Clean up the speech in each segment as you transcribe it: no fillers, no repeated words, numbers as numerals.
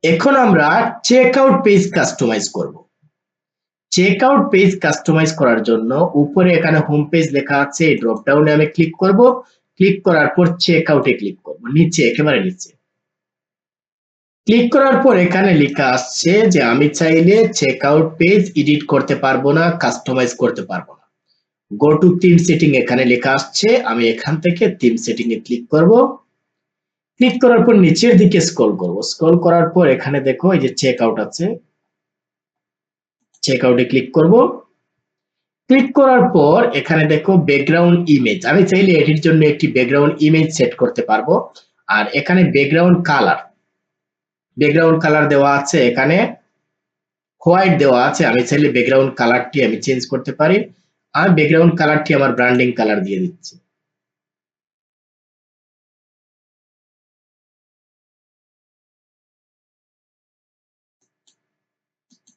এখন আমরা check out page customise করব। চেক আউট পেজ কাস্টমাইজ করার জন্য উপরে এখানে হোম পেজ লেখা আছে, এই ড্রপ ডাউনে আমি ক্লিক করব। ক্লিক করার পর চেক আউটে ক্লিক করব, নিচে একেবারে নিচে। ক্লিক করার পর এখানে লেখা আসছে যে আমি চাইলে চেক আউট পেজ এডিট করতে পারবো না, কাস্টমাইজ করতে পারবো না। গো টু থিম সেটিং এখানে লেখা আসছে, আমি এখান থেকে থিম সেটিং এ ক্লিক করব। ক্লিক করার পর নিচের দিকে স্ক্রল করব। স্ক্রল করার পর এখানে দেখো এই যে চেক আউট আছে, চেক আউটে ক্লিক করব। ক্লিক করার পর এখানে দেখো ব্যাকগ্রাউন্ড ইমেজ, আমি চাইলে এটির জন্য একটি ব্যাকগ্রাউন্ড ইমেজ সেট করতে পারবো। আর এখানে ব্যাকগ্রাউন্ড কালার দেওয়া আছে, এখানে হোয়াইট দেওয়া আছে, আমি চাইলে ব্যাকগ্রাউন্ড কালারটি আমি চেঞ্জ করতে পারি। আমি ব্যাকগ্রাউন্ড কালারটি আমার ব্র্যান্ডিং কালার দিয়ে দিচ্ছি।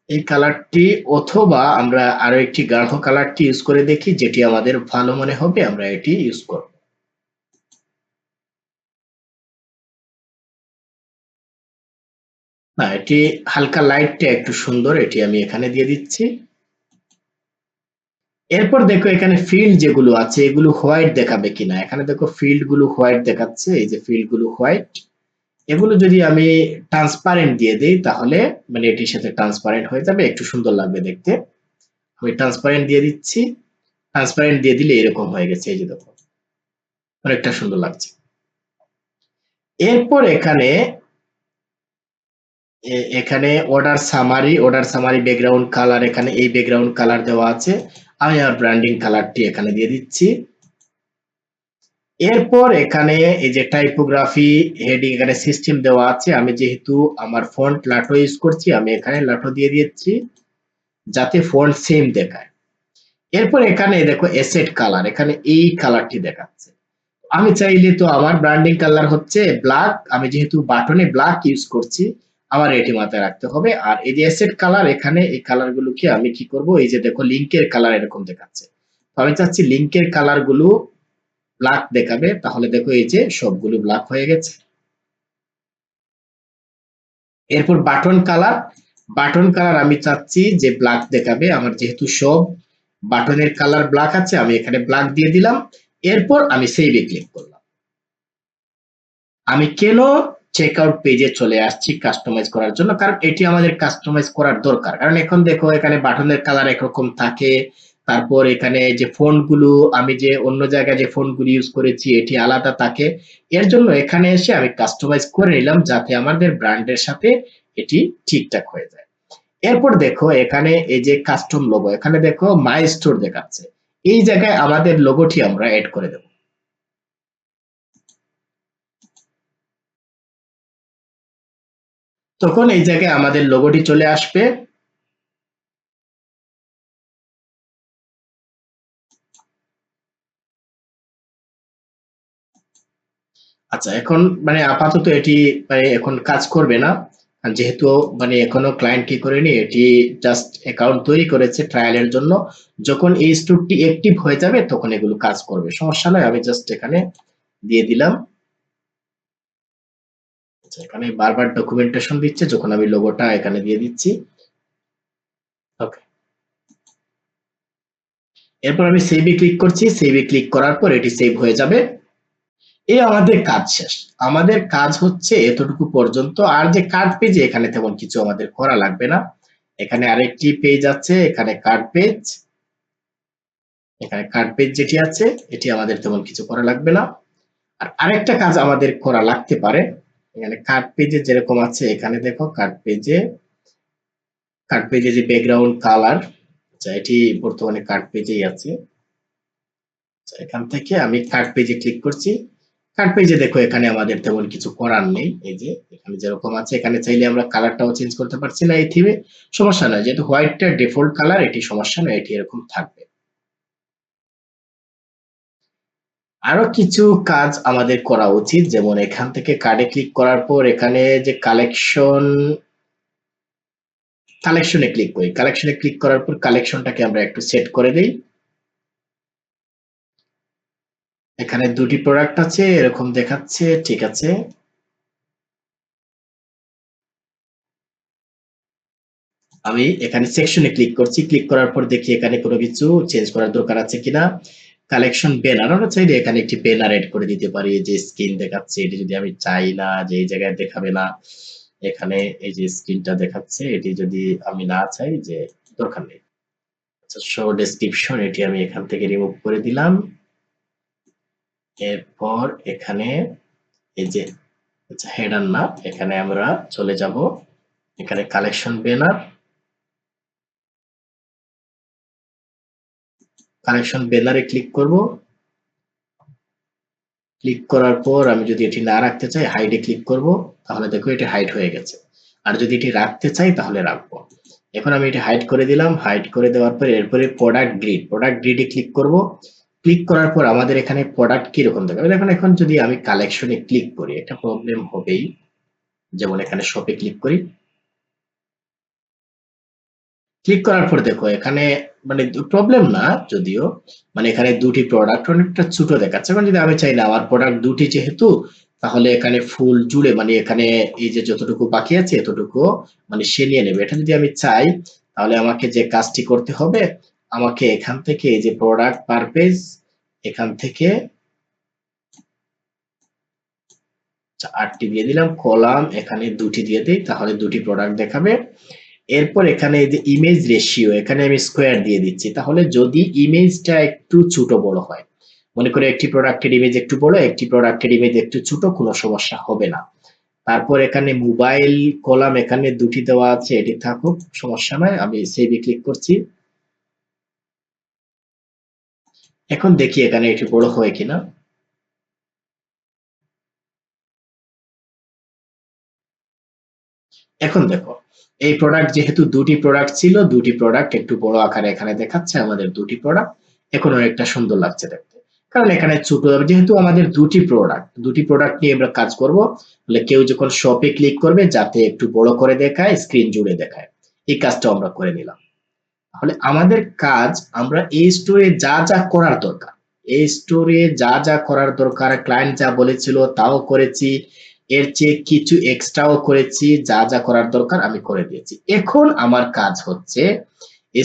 এই কালারটি, অথবা আমরা আরো একটি গাঢ় কালারটি ইউজ করে দেখি, যেটি আমাদের ভালো মনে হবে আমরা এটি ইউজ করব। না, এটি হালকা লাইটটা একটু সুন্দর, এটি আমি এখানে দিয়ে দিচ্ছি। এরপর দেখো এখানে ফিল্ড যেগুলো আছে এগুলো হোয়াইট দেখাবে কিনা, এখানে দেখো ফিল্ড গুলো হোয়াইট দেখাচ্ছে, এই যে ফিল্ড গুলো হোয়াইট। এগুলো যদি আমি ট্রান্সপারেন্ট দিয়ে দিই তাহলে মানে এটির সাথে ট্রান্সপারেন্ট হয়ে যাবে, একটু সুন্দর লাগবে দেখতে। আমি ট্রান্সপারেন্ট দিয়ে দিচ্ছি। ট্রান্সপারেন্ট দিয়ে দিলে এরকম হয়ে গেছে, এই যে দেখো অনেকটা সুন্দর লাগছে। এরপর এখানে অর্ডার সামারি ব্যাকগ্রাউন্ড কালার, এখানে এই ব্যাকগ্রাউন্ড কালার দেওয়া আছে, আমি আর ব্র্যান্ডিং কালারটি এখানে দিয়ে দিচ্ছি। এরপর এখানে এই যে টাইপোগ্রাফি হেডিং, এখানে সিস্টেম দেওয়া আছে, আমি যেহেতু আমার ফন্ট লাটো ইউজ করছি আমি এখানে লাটো দিয়ে দিচ্ছি যাতে ফন্ট সেম দেখায়। এরপর এখানে দেখো এসেট কালার, এখানে এই কালারটি দেখাচ্ছে। আমি চাইলে তো আমার ব্র্যান্ডিং কালার হচ্ছে ব্ল্যাক, আমি যেহেতু বাটনে ব্ল্যাক ইউজ করছি আমার এটি মাথায় রাখতে হবে। আর এই যে এসেট কালার, এখানে এই কালার গুলোকে আমি কি করব, এই যে দেখো লিংকের কালার এরকম দেখাচ্ছে, তো আমি চাচ্ছি লিংকের কালার গুলো ব্ল্যাক দেখাবে, তাহলে দেখো এই যে সবগুলো ব্ল্যাক হয়ে গেছে। এরপর বাটন কালার আমি চাচ্ছি যে ব্ল্যাক দেখাবে, আমার যেহেতু সব বাটনের কালার ব্ল্যাক আছে আমি এখানে ব্ল্যাক দিয়ে দিলাম। এরপর আমি সেভে ক্লিক করলাম। আমি কেন চেক আউট পেজে চলে আসছি কাস্টমাইজ করার জন্য, কারণ এটি আমাদের কাস্টমাইজ করার দরকার। কারণ এখন দেখো এখানে বাটনের কালার একরকম থাকে, তারপর এখানে যে ফন্ট গুলো আমি যে অন্য জায়গায় যে ফন্ট গুলো ইউজ করেছি এটি আলাদা থাকে। এর জন্য এখানে এসে আমি কাস্টমাইজ করে নিলাম যাতে আমাদের ব্র্যান্ডের সাথে এটি ঠিকঠাক হয়ে যায়। এরপর দেখো এখানে এই যে কাস্টম লোগো, এখানে দেখো মাই স্টোর দেখাচ্ছে, এই জায়গায় আমাদের লোগোটি আমরা এড করে দেব। তখন এই জায়গায় আমাদের লোগোটি চলে আসবে। আচ্ছা, এখন মানে আপাতত এটি মানে এখন কাজ করবে না, আর যেহেতু মানে এখনো ক্লায়েন্ট কি করেনি, এটি জাস্ট অ্যাকাউন্ট তৈরি করেছে ট্রায়ালের জন্য। যখন এই স্টোরটি অ্যাক্টিভ হয়ে যাবে তখন এগুলো কাজ করবে, সমস্যা নয়। আমি জাস্ট এখানে দিয়ে দিলাম। আচ্ছা, এখানে বারবার ডকুমেন্টেশন দিচ্ছে, যখন আমি লোগোটা এখানে দিয়ে দিচ্ছি। ওকে, এরপর আমি সেভে ক্লিক করছি, সেভে ক্লিক করার পর এটি সেভ হয়ে যাবে। এই আমাদের কাজ শেষ। আমাদের কাজ হচ্ছে এতটুকু পর্যন্ত, আর যে কার্ড পেজে এখানে তেমন কিছু আমাদের করা লাগবে না। এখানে আরেকটি পেজ আছে, এখানে কার্ড পেজ, এখানে কার্ড পেজ যেটি আছে এটি আমাদের তেমন কিছু করা লাগবে না। আর আরেকটা কাজ আমাদের করা লাগতে পারে, এখানে কার্ড পেজে যেরকম আছে এখানে দেখো কার্ড পেজে যে ব্যাকগ্রাউন্ড কালার, আচ্ছা এটি বর্তমানে কার্ড পেজেই আছে। আচ্ছা, এখান থেকে আমি কার্ড পেজে ক্লিক করছি। কার্ড পেজে দেখো এখানে আমাদের তেমন কিছু করার নেই, এই যে এখানে যেরকম আছে, এখানে চাইলে আমরা কালারটাও চেঞ্জ করতে পারছি না এই থিমে, সমস্যা নয়, যেহেতু হোয়াইটটা ডিফল্ট কালার এটি সমস্যা নয়, এটি এরকম থাকবে। আরো কিছু কাজ আমাদের করা উচিত, যেমন এখান থেকে কার্ডে ক্লিক করার পর এখানে যে কালেকশনে ক্লিক করার পর কালেকশনটাকে আমরা একটু সেট করে দেই। এখানে দুটি প্রোডাক্ট আছে এরকম দেখাচ্ছে, ঠিক আছে। আমি এখানে সেকশনে ক্লিক করছি, ক্লিক করার পর দেখি এখানে কোনো কিছু চেঞ্জ করার দরকার আছে কিনা। কালেকশন ব্যানার, আমরা চাইলে এখানে একটি ব্যানার এড করে দিতে পারি। যে স্ক্রিন দেখাচ্ছে এটি যদি আমি চাই না যে এই জায়গায় দেখাবে না, এখানে এই যে স্ক্রিনটা দেখাচ্ছে এটি যদি আমি না চাই, যে দরকার নেই। আচ্ছা, শো ডেসক্রিপশন এটি আমি এখান থেকে রিমুভ করে দিলাম। এরপর এখানে এই যে হেডার না, এখানে আমরা চলে যাব, এখানে কালেকশন ব্যানার, কালেকশন ব্যানারে ক্লিক করব। ক্লিক করার পর আমি যদি এটি না রাখতে চাই হাইডে ক্লিক করব, তাহলে দেখো এটি হাইড হয়ে গেছে। আর যদি এটি রাখতে চাই তাহলে রাখবো। এখন আমি এটি হাইড করে দিলাম। হাইড করে দেওয়ার পর এরপরে প্রোডাক্ট গ্রিডে ক্লিক করব। ক্লিক করার পর আমাদের এখানে প্রোডাক্ট কিরকম দেখাবে দেখুন। এখন যদি আমি কালেকশনে ক্লিক করি একটা প্রবলেম হবেই, যেমন এখানে শপে ক্লিক করি। ক্লিক করার পর দেখো এখানে মানে প্রবলেম না যদিও, মানে এখানে দুটি প্রোডাক্ট অনেকটা ছোট দেখাচ্ছে। এখন যদি আমি চাই না আমার প্রোডাক্ট দুটি যেহেতু, তাহলে এখানে ফুল জুড়ে মানে এখানে এই যে যতটুকু বাকি আছে এতটুকু মানে সে নিয়ে নেবে। এটা যদি আমি চাই তাহলে আমাকে যে কাজটি করতে হবে, আমাকে এখান থেকে এই যে প্রোডাক্ট পার পেজ, এখান থেকে 8টি দিয়ে দিলাম, কলাম এখানে দুটি দিয়ে দিই, তাহলে দুটি প্রোডাক্ট দেখাবে। এরপর এখানে এই যে ইমেজ রেশিও, এখানে আমি স্কোয়ার দিয়ে দিচ্ছি। তাহলে যদি ইমেজটা একটু ছোট বড় হয়, মনে করে একটি প্রোডাক্টের ইমেজ একটু বড়, একটি প্রোডাক্টের ইমেজ একটু ছোট, কোনো সমস্যা হবে না। তারপর এখানে মোবাইল কলাম এখানে দুটি দেওয়া আছে, এটি থাকুক, সমস্যা নয়। আমি সেভে ক্লিক করছি। এখন দেখি এখানে এটি বড় হয় কিনা। এখন দেখো এই প্রোডাক্ট যেহেতু দুটি প্রোডাক্ট ছিল, দুটি প্রোডাক্ট একটু বড় আকারে এখানে দেখাচ্ছে আমাদের দুটি প্রোডাক্ট। এখন অনেকটা সুন্দর লাগছে দেখতে, কারণ এখানে ছোট যেহেতু আমাদের দুটি প্রোডাক্ট নিয়ে আমরা কাজ করব, বলে কেউ যখন শপে ক্লিক করবে যাতে একটু বড় করে দেখায়, স্ক্রিন জুড়ে দেখায়, এই কাজটা আমরা করে নিলাম। তাহলে আমাদের কাজ, আমরা এই স্টোরে যা যা করার দরকার, এই স্টোরে যা যা করার দরকার, ক্লায়েন্ট যা বলেছিল তাও করেছি, এর চেয়ে কিছু এক্সট্রাও করেছি, যা যা করার দরকার আমি করে দিয়েছি। এখন আমার কাজ হচ্ছে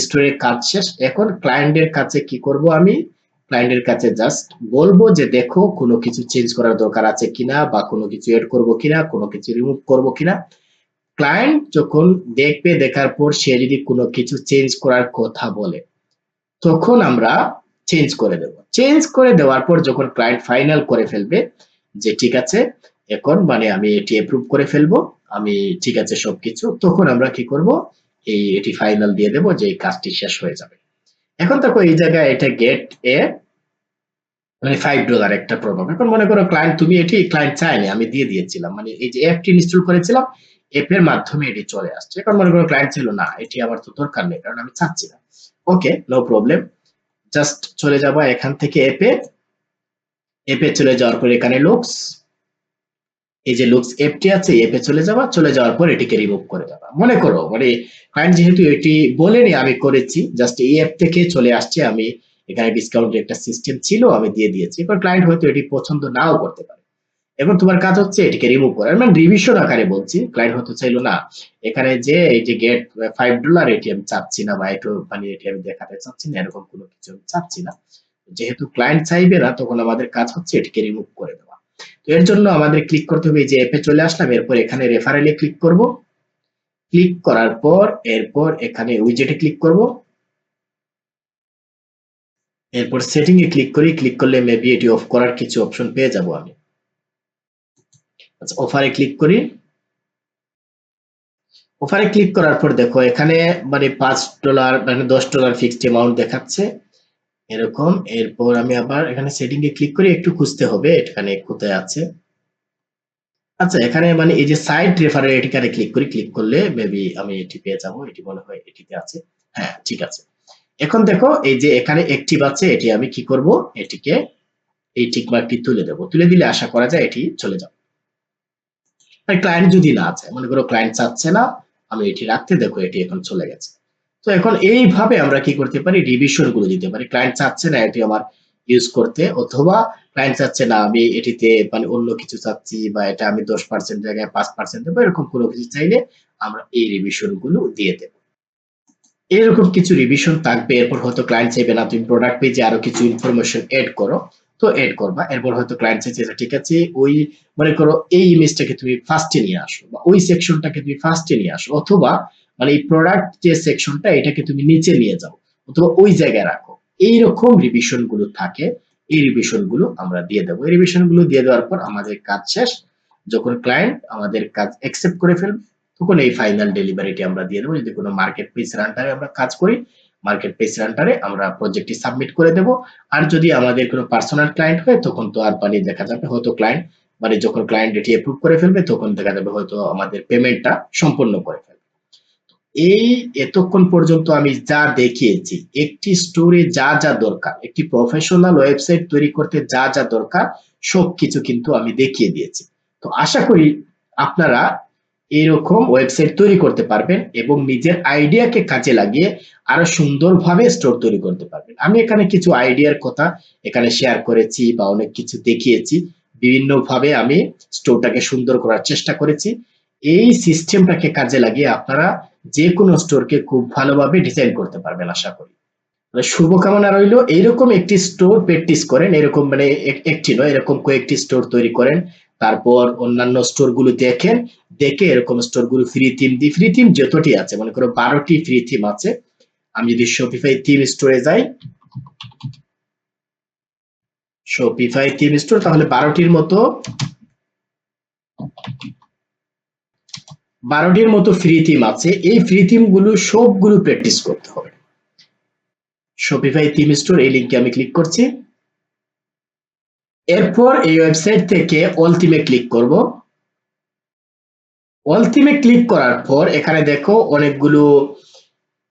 স্টোরের কাজ শেষ। এখন ক্লায়েন্টের কাছে কি করব, আমি ক্লায়েন্টের কাছে জাস্ট বলবো যে দেখো কোনো কিছু চেঞ্জ করার দরকার আছে কিনা, বা কোনো কিছু এড করব কিনা, কোনো কিছু রিমুভ করব কিনা। ক্লায়েন্ট যখন দেখবে, দেখার পর সে যদি কোনো কিছু চেঞ্জ করার কথা বলে, তখন আমরা চেঞ্জ করে দেব। চেঞ্জ করে দেওয়ার পর যখন ক্লায়েন্ট ফাইনাল করে ফেলবে যে ঠিক আছে এখন মানে আমি এটি অ্যাপ্রুভ করে ফেলবো, আমি ঠিক আছে সবকিছু, তখন আমরা কি করব, এটি ফাইনাল দিয়ে দেব যে এই কাজটি শেষ হয়ে যাবে। এখন দেখো এই জায়গায় এটা গেট এ মানে $5 একটা প্রবলেম। এখন মনে করো ক্লায়েন্ট, তুমি এটি ক্লায়েন্ট চাইনি, আমি দিয়ে দিয়েছিলাম, মানে এই যে অ্যাপটি ইনস্টল করেছিলাম, অ্যাপের মাধ্যমে এটি চলে আসছে। এখন মনে করো ক্লায়েন্ট ছিল না, এটি আমার তো দরকার নেই কারণ আমি চাচ্ছি না। ওকে, নো প্রবলেম। জাস্ট চলে যাবো এখান থেকে অ্যাপে। অ্যাপে চলে যাওয়ার পর এখানে লুকস, এই যে লুকস অ্যাপটি আছে, অ্যাপে চলে যাওয়া, চলে যাওয়ার পর এটিকে রিমুভ করে দেওয়া। মনে করো মানে ক্লায়েন্ট যেহেতু এটি বলেনি, আমি করেছি, জাস্ট এই অ্যাপ থেকে চলে আসছে, আমি এখানে ডিসকাউন্টের একটা সিস্টেম ছিল আমি দিয়ে দিয়েছি। এবার ক্লায়েন্ট হয়তো এটি পছন্দ নাও করতে পারে। এখন তোমার কাজ হচ্ছে এটিকে রিমুভ করা, মানে রিভিশন আকারে বলছি। ক্লায়েন্ট হয়তো চাইলো না এখানে যে এই যে গেট $5 এটি আমি চাচ্ছি না, বা একটু মানে এটি আমি দেখাতে চাচ্ছি না, এরকম কোনো কিছু আমি চাচ্ছি না। যেহেতু ক্লায়েন্ট চাইবে না, তখন আমাদের কাজ হচ্ছে এটিকে রিমুভ করে দেওয়া। তো এর জন্য আমাদের ক্লিক করতে হবে, এই যে অ্যাপে চলে আসলাম, এরপর এখানে রেফারেলে ক্লিক করব। ক্লিক করার পর এরপর এখানে উইজেটে ক্লিক করব। এরপর সেটিং এ ক্লিক করি, ক্লিক করলে মেবি এটি অফ করার কিছু অপশন পেয়ে যাব আমি। আচ্ছা, অফারে ক্লিক করি। অফারে ক্লিক করার পর দেখো এখানে মানে $5 মানে $10 ফিক্সড অ্যামাউন্ট দেখাচ্ছে এরকম। এরপর আমি আবার এখানে সেটিং এ ক্লিক করি, একটু খুঁজতে হবে এখানে কোথায় আছে। আচ্ছা, এখানে মানে এই যে সাইট রেফারেল এটিকারে ক্লিক করি, ক্লিক করলে মেবি আমি এটি পেয়ে যাব। এটি মনে হয় এটিতে আছে। হ্যাঁ, ঠিক আছে। এখন দেখো এই যে এখানে অ্যাক্টিভ আছে, এটি আমি কি করব, এটিকে এই টিক মার্কটি তুলে দেব। তুলে দিলে আশা করা যায় এটি চলে যাবে। আর ক্লায়েন্ট যদি না চায়, মনে করো ক্লায়েন্ট চাচ্ছে না, আমি এটি রাখতে, দেখো এটি এখন চলে গেছে। তো এখন এইভাবে আমরা কি করতে পারি, রিভিশন গুলো দিতে পারি। ক্লায়েন্ট চাচ্ছে না এটি আমার ইউজ করতে, অথবা ক্লায়েন্ট চাচ্ছে না আমি এটিতে মানে অন্য কিছু চাচ্ছি, বা এটা আমি 10% জায়গায় 5% দেবো, এরকম কোনো কিছু চাইলে আমরা এই রিভিশন গুলো দিয়ে দেবো। এরকম কিছু রিভিশন থাকবে। এরপর হয়তো ক্লায়েন্ট চাইবে না তুমি প্রোডাক্ট পেজে আরো কিছু ইনফরমেশন এড করো, তো এড করবা। এরপর হয়তো ক্লায়েন্ট চাইছে যে ঠিক আছে ওই মনে করো এই ইমেজটাকে তুমি ফার্স্টে নিয়ে আসো বা ওই সেকশনটাকে তুমি ফার্স্টে নিয়ে আসো, অথবা মানে এই প্রোডাক্ট যে সেকশনটা এটাকে তুমি নিচে নিয়ে যাও অথবা ওই জায়গায় রাখো। এইরকম রিভিশন গুলো থাকে, এই রিভিশন গুলো আমরা দিয়ে দেবো। এই রিভিশন গুলো দিয়ে দেওয়ার পর আমাদের কাজ শেষ। যখন ক্লায়েন্ট আমাদের কাজ অ্যাকসেপ্ট করে ফেলবে তখন এই ফাইনাল ডেলিভারিটি আমরা দিয়ে দেবো। যদি কোনো মার্কেট প্লেস রান্টারে আমরা কাজ করি, মার্কেট প্লেস রান্টারে আমরা প্রজেক্টটি সাবমিট করে দেব। আর যদি আমাদের কোনো পার্সোনাল ক্লায়েন্ট হয় তখন তো আর মানে দেখা যাবে হয়তো ক্লায়েন্ট মানে যখন ক্লায়েন্ট এটি অ্যাপ্রুভ করে ফেলবে তখন দেখা যাবে হয়তো আমাদের পেমেন্টটা সম্পূর্ণ করে ফেলবে। এই এতক্ষণ পর্যন্ত আমি যা দেখিয়েছি, একটি স্টোরে যা যা দরকার, একটি প্রফেশনাল ওয়েবসাইট তৈরি করতে যা যা দরকার সবকিছু কিন্তু আমি দেখিয়ে দিয়েছি। তো আশা করি আপনারা এরকম ওয়েবসাইট তৈরি করতে পারবেন এবং নিজের আইডিয়াকে কাজে লাগিয়ে আরো সুন্দরভাবে স্টোর তৈরি করতে পারবেন। আমি এখানে কিছু আইডিয়ার কথা এখানে শেয়ার করেছি বা অনেক কিছু দেখিয়েছি। বিভিন্নভাবে আমি স্টোরটাকে সুন্দর করার চেষ্টা করেছি। এই সিস্টেমটাকে কাজে লাগিয়ে আপনারা যে কোনো স্টোরকে খুব ভালোভাবে ডিজাইন করতে পারবেন আশা করি। শুভকামনা রইল। এইরকম একটি স্টোর প্র্যাকটিস করেন, এরকম মানে একটি নয় এরকম কয়েকটি স্টোর তৈরি করেন। তারপর অন্যান্য স্টোর গুলো দেখেন, দেখে এরকম স্টোর গুলো ফ্রি থিম দিই। ফ্রি থিম যতটি আছে মনে করো 12টি ফ্রি থিম আছে। আমি যদি শপিফাই থিম স্টোরে যাই, শপিফাই থিম স্টোর, তাহলে 12টির মতো ফ্রি থিম আছে। এই ফ্রি থিম গুলো সবগুলো প্র্যাকটিস করতে হবে। শপিফাই থিম স্টোর এই লিঙ্কে আমি ক্লিক করছি। এরপর এই ওয়েবসাইট থেকে অল থিমে ক্লিক করব। অল থিমে ক্লিক করার পর এখানে দেখো অনেকগুলো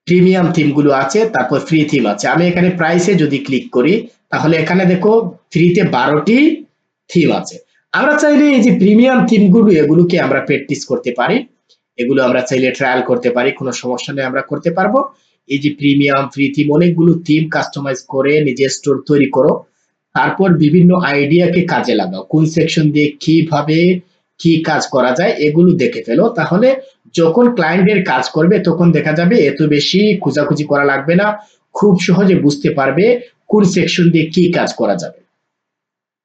প্রিমিয়াম থিম গুলো আছে, তারপর ফ্রি থিম আছে। আমি এখানে প্রাইসে যদি ক্লিক করি তাহলে এখানে দেখো ফ্রিতে 12টি থিম আছে। আমরা চাইলে এই যে প্রিমিয়াম থিম গুলো এগুলোকে আমরা প্র্যাকটিস করতে পারি, এগুলো আমরা চাইলে ট্রায়াল করতে পারি, কোনো সমস্যা নেই, আমরা করতে পারবো। এই যে প্রিমিয়াম ফ্রি থিম অনেকগুলো থিম কাস্টমাইজ করে নিজের স্টোর তৈরি করো। তারপর বিভিন্ন আইডিয়াকে কাজে লাগাও, কোন সেকশন দিয়ে কিভাবে কি কাজ করা যায় এগুলো দেখে ফেলো। তাহলে যখন ক্লায়েন্টের কাজ করবে তখন দেখা যাবে এত বেশি খোঁজাখুঁজি করা লাগবে না, খুব সহজে বুঝতে পারবে কোন সেকশন দিয়ে কি কাজ করা যাবে।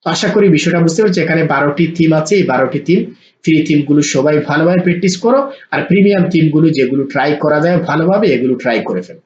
তো আশা করি বিষয়টা বুঝতে পারছি। এখানে 12টি থিম আছে, এই 12টি থিম ফ্রি থিম গুলো সবাই ভালোভাবে প্র্যাকটিস করো, আর প্রিমিয়াম থিম গুলো যেগুলো ট্রাই করা যায় ভালোভাবে এগুলো ট্রাই করে ফেলো।